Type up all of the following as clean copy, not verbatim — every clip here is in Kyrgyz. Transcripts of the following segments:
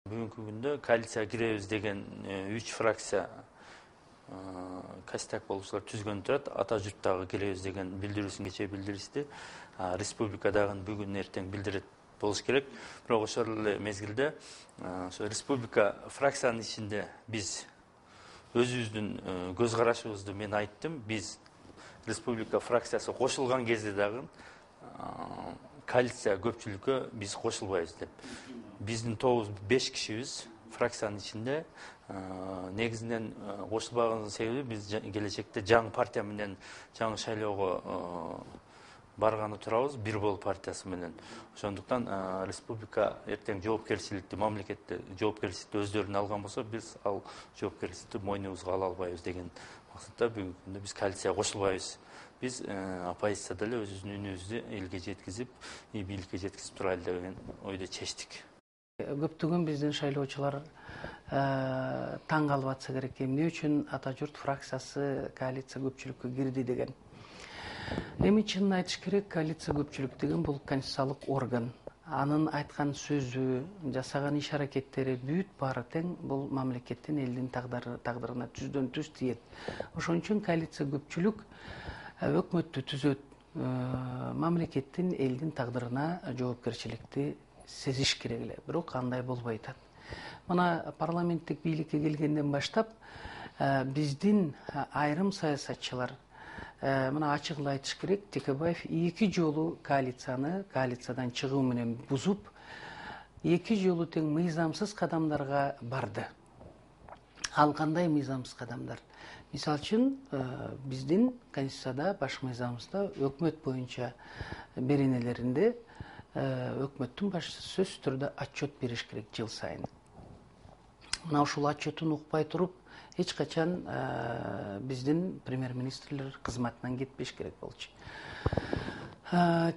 Бүгүнкү күндө коалицияга киребиз деген 3 фракция костяк болуучулар түзгөн турат. Ата журттагы киребиз деген билдирүүсүн кечээ билдиришти. Республикадагы бүгүн эртең билдирет болуш керек. Бирок ошол эле мезгилде ошо республика фракциянын ичинде биз өзүбүздүн көз карашыбызды мен айттым. Биз республика фракциясы кошулган кезде дагы коалиция көпчүлүккө биз кошулбайбыз деп. Биздин тобубуз 5 кишибиз фракциянын ичинде. Негизинен кошулбаганыбыздын себеби биз келечекте жаңы партия менен жаңы шайлоого барганы турабыз, бир бол партиясы менен. Ошондуктан республика эртең жоопкерчиликти, мамлекетте жоопкерчиликти өздөрүнө алган болсо, биз ал жоопкерчиликти мойнубузга ала албайбыз деген максатта бүгүнкү күндө биз коалицияга кошулбайбыз. Биз оппозицияда эле өзүбүздүн үнүбүздү элге жеткизип, бийликке жеткизип турайлы деген ойдо чечтик. Көптөгөн биздин шайлоочулар таң калып атса керек, эмне үчүн Ата журт фракциясы коалиция көпчүлүккө кирди деген. Эми чынын айтыш керек, коалиция көпчүлүк деген бул конституциялык орган. Анын айткан сөзү, жасаган иш аракеттери бүт баары тең бул мамлекеттин, элдин тагдырына түздөн түз тиет. Ошон үчүн коалиция көпчүлүк өкмөттү түзөт, мамлекеттин, элдин тагдырына жоопкерчиликти сезиш керек эле. Бирок андай болбой атат. Мына парламенттик бийликке келгенден баштап биздин айрым саясатчылар мына ачык эле айтыш керек, Текебаев 2 жолу коалициядан чыгуу менен бузуп, 2 жолу тең мыйзамсыз кадамдарга барды. Ал кандай мыйзамсыз кадамдар? Мисалы үчүн биздин конституцияда, баш мыйзамыбызда өкмөт боюнча беренелеринде өкмөттүн башчысы сөзсүз түрдө отчет бериш керек жыл сайын. Мына ушул отчетун укпай туруп, эч качан биздин премьер-министрлер кызматынан кетпеш керек болчу.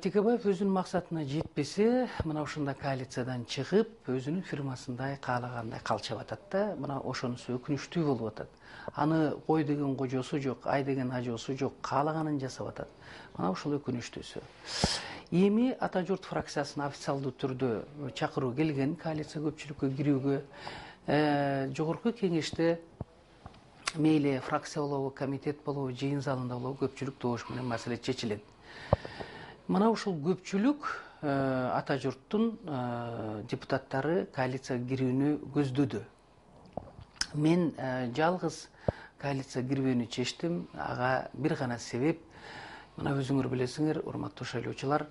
Текебаев өзүнүн максатына жетпесе, мына ушундай коалициядан чыгып, өзүнүн фирмасындай каалагандай калчап атат да, мына ошонусу өкүнүчтүү болуп атат. Аны кой деген кожосу жок, ай деген ажоосу жок, каалаганын жасап атат. Мына ушул өкүнүчтүүсү. Эми Ата журт фракциясына официалдуу түрдө чакыруу келген коалиция көпчүлүккө кирүүгө. Жогорку кеңеште мейли фракция болобу, комитет болобу, жыйын залында болобу, көпчүлүк добуш менен маселе чечилет. Мына ушул көпчүлүк Ата журттун депутаттары коалицияга кирүүнү көздөдү. Мен жалгыз коалицияга кирбөөнү чечтим. Ага бир гана себеп, мына өзүңөр билесиңер, урматтуу шайлоочулар,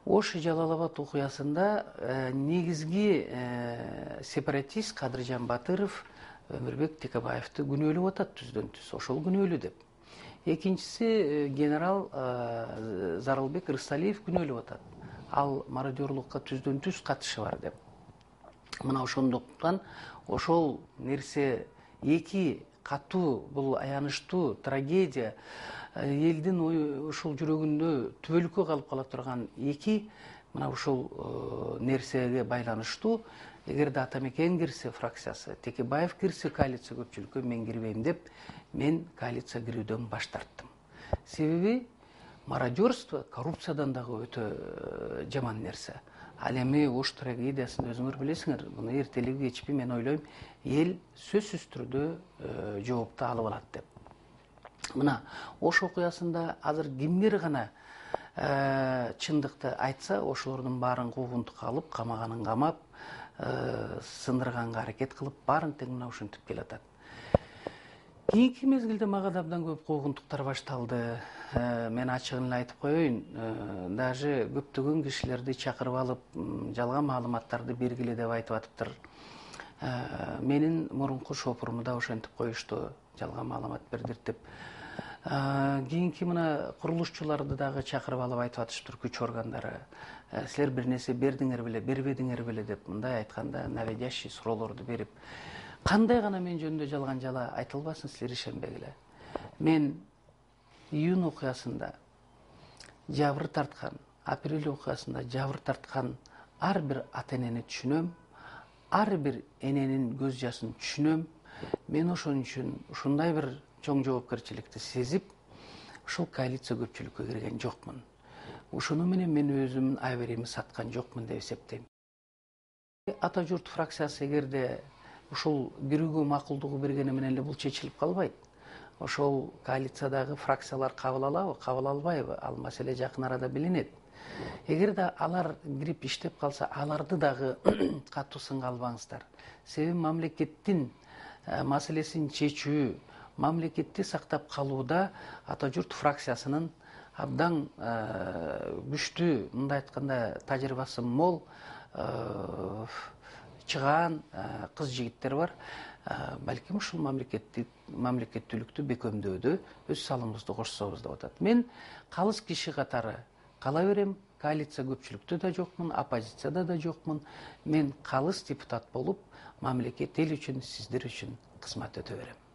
Ош Жалал Абад окуясында негизги сепаратист Кадыржан Батыров Өмүрбек Текебаевди күнөөлөп атат түздөн түз, ошол күнөөлүү деп. Экинчиси генерал Зарылбек Рысалиев күнөөлөп атат. Ал мародерлукка түздөн түз катышы бар деп. Мына ошондуктан ошол нерсе эки катуу, бул аянычтуу трагедия, элдин ушул жүрөгүндө түбөлүккө калып кала турган эки мына ушул нерсеге байланыштуу. Эгерде Атамекен кирсе фракциясы, Текебаев кирсе коалиция көпчүлүккө, мен кирбейм деп, мен коалиция кирүүдөн баш тарттым. Себеби мародерство коррупциядан дагы өтө жаман нерсе. Ал эми Ош трагедиясын өзүңөр билесиңер, муну эртелеби кечпи мен ойлойм, эл сөзсүз түрдө жоопту алып алат деп. Мына Ош окуясында азыр кимдер гана чындыкты айтса, ошолордун баарын куугунтукка алып, камаганын камап, сындырганга аракет кылып, баарын тең мына ушинтип келатат. Кийинки мезгилде мага да абдан көп куугунтуктар башталды. Мен ачыгын эле айтып коеюн, даже көптөгөн кишилерди чакырып алып, жалган маалыматтарды бергиле деп айтып атыптыр. Менин мурунку шопуруму да ошентип коюшту, жалган маалымат бердирт деп. Кийинки мына курулушчуларды дагы чакырып алып айтып атышыптыр, күч органдары. Силер бир нерсе бердиңер беле, бербедиңер беле деп, мындай айтканда наводящий суроолорду берип, кандай гана мен жөнүндө жалган жала айтылбасын, силер ишенбегиле. Мен июнь окуясында жабыр тарткан, апрель окуясында жабыр тарткан ар бир ата энени түшүнөм, ар бир эненин көз жашын түшүнөм. Мен ошон үчүн ушундай бир чоң жоопкерчиликти сезип, ушул коалиция көпчүлүккө кирген жокмун. Ошону менен мен өзүмдүн абийиримди саткан жокмун деп эсептейм. Ата журт фракциясы эгерде ушул кирүүгө макулдугу бергени менен эле бул чечилип калбайт. Ошол коалициядагы фракциялар кабыл алабы, кабыл албайбы, ал маселе жакын арада билинет. Эгерде алар кирип иштеп калса, аларды дагы катуу сынга албаңыздар. Себеби мамлекеттин маселесин чечүү, мамлекетти сактап калууда Ата журт фракциясынын абдан күчтүү, мындай айтканда тажрыйбасы мол чыгаан кыз жигиттер бар. Балким ушул мамлекеттүүлүктү бекемдөөдө өз салымыбызды кошсобуз деп атат. Мен калыс киши катары кала берем. Коалиция көпчүлүктө да жокмун, оппозицияда да жокмун. Мен калыс депутат болуп, мамлекет эл үчүн, сиздер үчүн кызмат өтө берем.